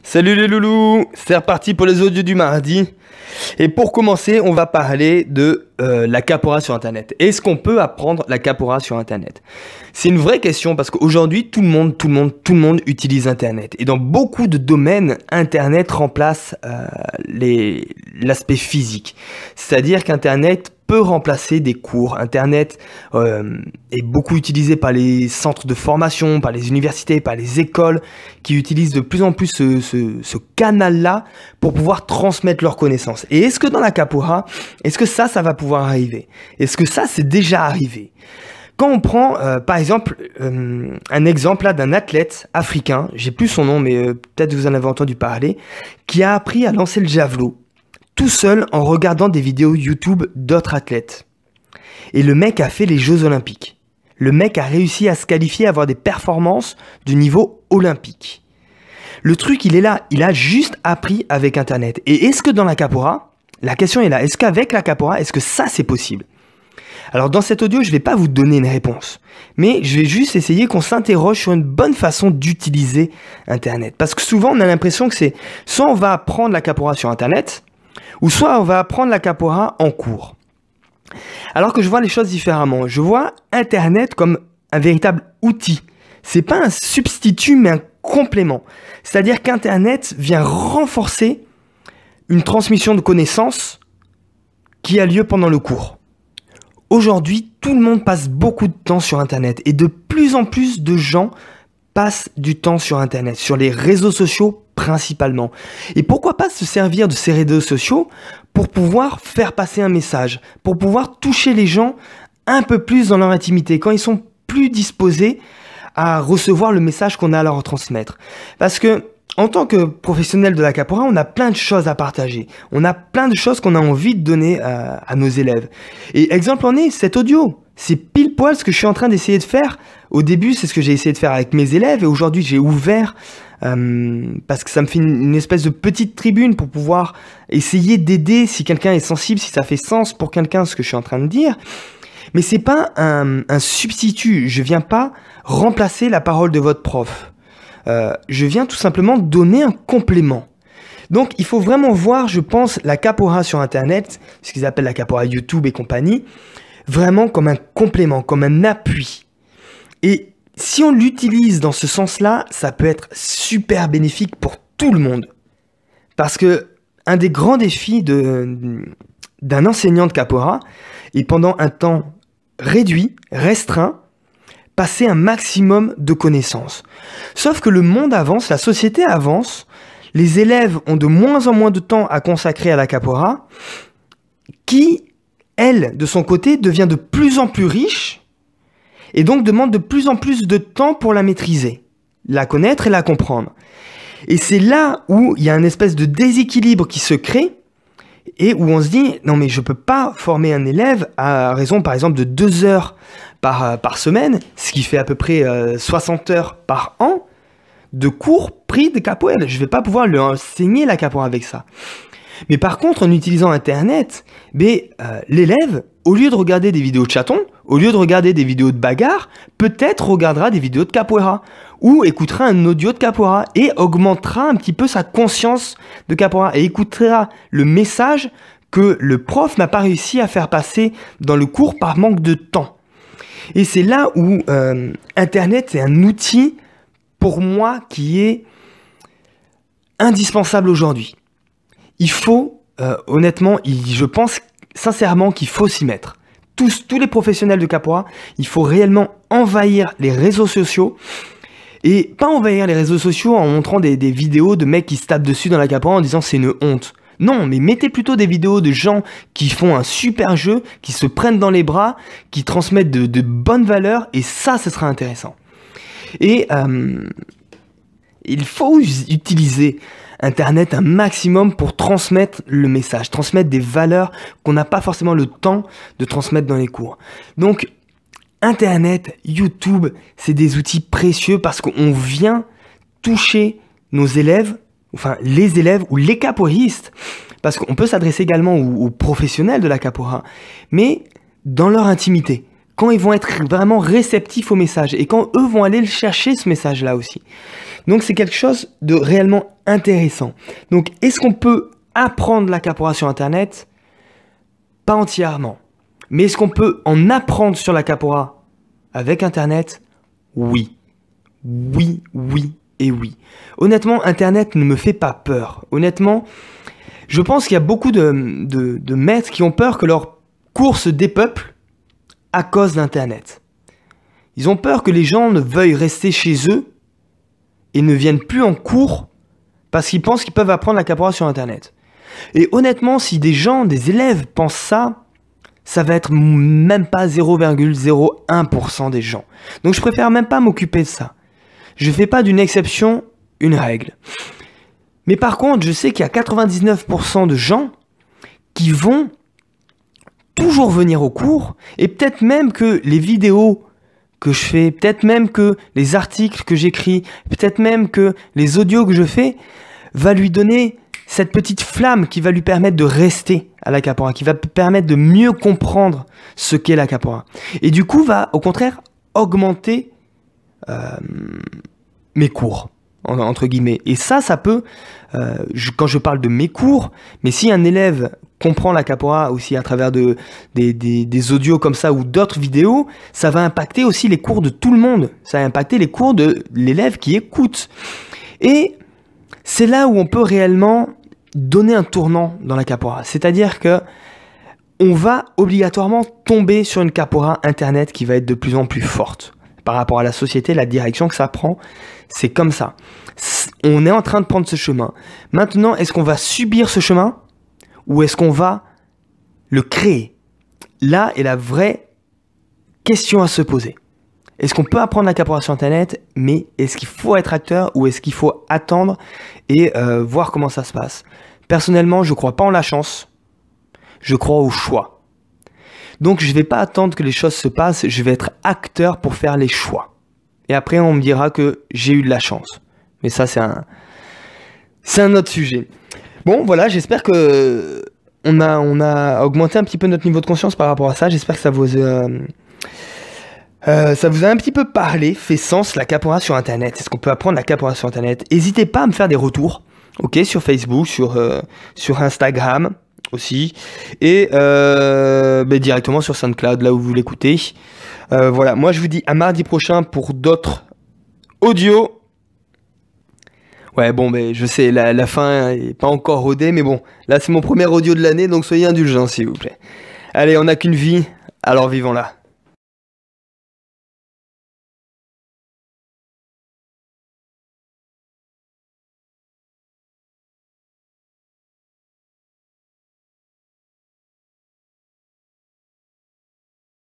Salut les loulous, c'est reparti pour les audios du mardi. Et pour commencer, on va parler de la capoeira sur Internet. Est-ce qu'on peut apprendre la capoeira sur Internet? C'est une vraie question parce qu'aujourd'hui, tout le monde utilise Internet. Et dans beaucoup de domaines, Internet remplace l'aspect physique. C'est-à-dire qu'Internet peut remplacer des cours. Internet est beaucoup utilisé par les centres de formation, par les universités, par les écoles qui utilisent de plus en plus ce canal-là pour pouvoir transmettre leurs connaissances. Et est-ce que dans la capoeira, est-ce que ça va pouvoir arriver? Est-ce que ça, c'est déjà arrivé? Quand on prend, par exemple, un exemple là d'un athlète africain, j'ai plus son nom, mais peut-être vous en avez entendu parler, qui a appris à lancer le javelot tout seul en regardant des vidéos YouTube d'autres athlètes. Et le mec a fait les Jeux Olympiques. Le mec a réussi à se qualifier, à avoir des performances du niveau olympique. Le truc, il est là, il a juste appris avec Internet. Et est-ce que dans la capoeira, la question est là, est-ce qu'avec la capoeira, est-ce que ça c'est possible? Alors dans cet audio, je ne vais pas vous donner une réponse, mais je vais juste essayer qu'on s'interroge sur une bonne façon d'utiliser Internet. Parce que souvent, on a l'impression que c'est soit on va apprendre la capoeira sur Internet, ou soit on va apprendre la capoeira en cours. Alors que je vois les choses différemment. Je vois Internet comme un véritable outil. C'est pas un substitut, mais un complément. C'est-à-dire qu'Internet vient renforcer une transmission de connaissances qui a lieu pendant le cours. Aujourd'hui, tout le monde passe beaucoup de temps sur Internet et de plus en plus de gens passent du temps sur Internet, sur les réseaux sociaux principalement. Et pourquoi pas se servir de ces réseaux sociaux pour pouvoir faire passer un message, pour pouvoir toucher les gens un peu plus dans leur intimité, quand ils sont plus disposés à recevoir le message qu'on a à leur transmettre. Parce que en tant que professionnel de la capoeira, on a plein de choses à partager. On a plein de choses qu'on a envie de donner à nos élèves. Et exemple en est, cet audio. C'est pile poil ce que je suis en train d'essayer de faire. Au début, c'est ce que j'ai essayé de faire avec mes élèves. Et aujourd'hui, j'ai ouvert parce que ça me fait une espèce de petite tribune pour pouvoir essayer d'aider si quelqu'un est sensible, si ça fait sens pour quelqu'un ce que je suis en train de dire. Mais c'est pas un substitut. Je viens pas remplacer la parole de votre prof. Je viens tout simplement donner un complément. Donc il faut vraiment voir, je pense, la capoeira sur Internet, ce qu'ils appellent la capoeira YouTube et compagnie, vraiment comme un complément, comme un appui. Et si on l'utilise dans ce sens-là, ça peut être super bénéfique pour tout le monde. Parce que un des grands défis d'un enseignant de capoeira est pendant un temps réduit, restreint, passer un maximum de connaissances. Sauf que le monde avance, la société avance, les élèves ont de moins en moins de temps à consacrer à la capoeira, qui, elle, de son côté, devient de plus en plus riche, et donc demande de plus en plus de temps pour la maîtriser, la connaître et la comprendre. Et c'est là où il y a un espèce de déséquilibre qui se crée, et où on se dit, non mais je peux pas former un élève à raison par exemple de 2 heures par semaine, ce qui fait à peu près 60 heures par an de cours pris de capoeira. Je vais pas pouvoir lui enseigner la capoeira avec ça. Mais par contre, en utilisant Internet, l'élève, au lieu de regarder des vidéos de chatons, au lieu de regarder des vidéos de bagarre, peut-être regardera des vidéos de capoeira ou écoutera un audio de capoeira et augmentera un petit peu sa conscience de capoeira et écoutera le message que le prof n'a pas réussi à faire passer dans le cours par manque de temps. Et c'est là où Internet est un outil, pour moi, qui est indispensable aujourd'hui. Il faut, honnêtement, je pense sincèrement qu'il faut s'y mettre. Tous les professionnels de capoeira, il faut réellement envahir les réseaux sociaux. Et pas envahir les réseaux sociaux en montrant des vidéos de mecs qui se tapent dessus dans la capoeira en disant c'est une honte. Non, mais mettez plutôt des vidéos de gens qui font un super jeu, qui se prennent dans les bras, qui transmettent de bonnes valeurs, et ça, ce sera intéressant. Et il faut utiliser Internet un maximum pour transmettre le message, transmettre des valeurs qu'on n'a pas forcément le temps de transmettre dans les cours. Donc, Internet, YouTube, c'est des outils précieux parce qu'on vient toucher nos élèves, enfin les élèves ou les capoeiristes, parce qu'on peut s'adresser également aux professionnels de la capoeira, mais dans leur intimité. quand ils vont être vraiment réceptifs au message et quand eux vont aller le chercher ce message-là aussi. Donc c'est quelque chose de réellement intéressant. Donc est-ce qu'on peut apprendre l'accaporat sur Internet? Pas entièrement. Mais est-ce qu'on peut en apprendre sur l'accaporat avec Internet? Oui. Oui, oui et oui. Honnêtement, Internet ne me fait pas peur. Honnêtement, je pense qu'il y a beaucoup de maîtres qui ont peur que leur cours se dépeuple à cause d'Internet. Ils ont peur que les gens ne veuillent rester chez eux et ne viennent plus en cours parce qu'ils pensent qu'ils peuvent apprendre l'accaporat sur Internet. Et honnêtement, si des gens, des élèves pensent ça, ça va être même pas 0,01% des gens. Donc je préfère même pas m'occuper de ça. Je fais pas d'une exception une règle. Mais par contre, je sais qu'il y a 99% de gens qui vont toujours venir au cours, et peut-être même que les vidéos que je fais, peut-être même que les articles que j'écris, peut-être même que les audios que je fais, va lui donner cette petite flamme qui va lui permettre de rester à l'accaporat, qui va permettre de mieux comprendre ce qu'est l'accaporat. Et du coup, va au contraire augmenter mes cours, entre guillemets. Et ça peut, quand je parle de mes cours, mais si un élève comprend l'accaporat aussi à travers des audios comme ça ou d'autres vidéos, ça va impacter aussi les cours de tout le monde. Ça va impacter les cours de l'élève qui écoute. Et c'est là où on peut réellement donner un tournant dans la capoeira. C'est-à-dire que on va obligatoirement tomber sur une capoeira internet qui va être de plus en plus forte. Par rapport à la société, la direction que ça prend, c'est comme ça. On est en train de prendre ce chemin. Maintenant, est-ce qu'on va subir ce chemin ou est-ce qu'on va le créer? Là est la vraie question à se poser. Est-ce qu'on peut apprendre la capoeira sur Internet, mais est-ce qu'il faut être acteur ou est-ce qu'il faut attendre et voir comment ça se passe? Personnellement, je ne crois pas en la chance, je crois au choix. Donc je ne vais pas attendre que les choses se passent, je vais être acteur pour faire les choix. Et après on me dira que j'ai eu de la chance. Mais ça c'est un autre sujet. Bon voilà, j'espère que on a augmenté un petit peu notre niveau de conscience par rapport à ça. J'espère que ça vous a un petit peu parlé, fait sens la capoeira sur Internet. Est-ce qu'on peut apprendre la capoeira sur Internet? N'hésitez pas à me faire des retours, ok, sur Facebook, sur Instagram aussi, et directement sur SoundCloud, là où vous l'écoutez. Voilà, moi je vous dis à mardi prochain pour d'autres audios. Ouais, bon, mais je sais, la fin est pas encore rodée, mais bon, là c'est mon premier audio de l'année, donc soyez indulgents s'il vous plaît. Allez, on n'a qu'une vie, alors vivons-la.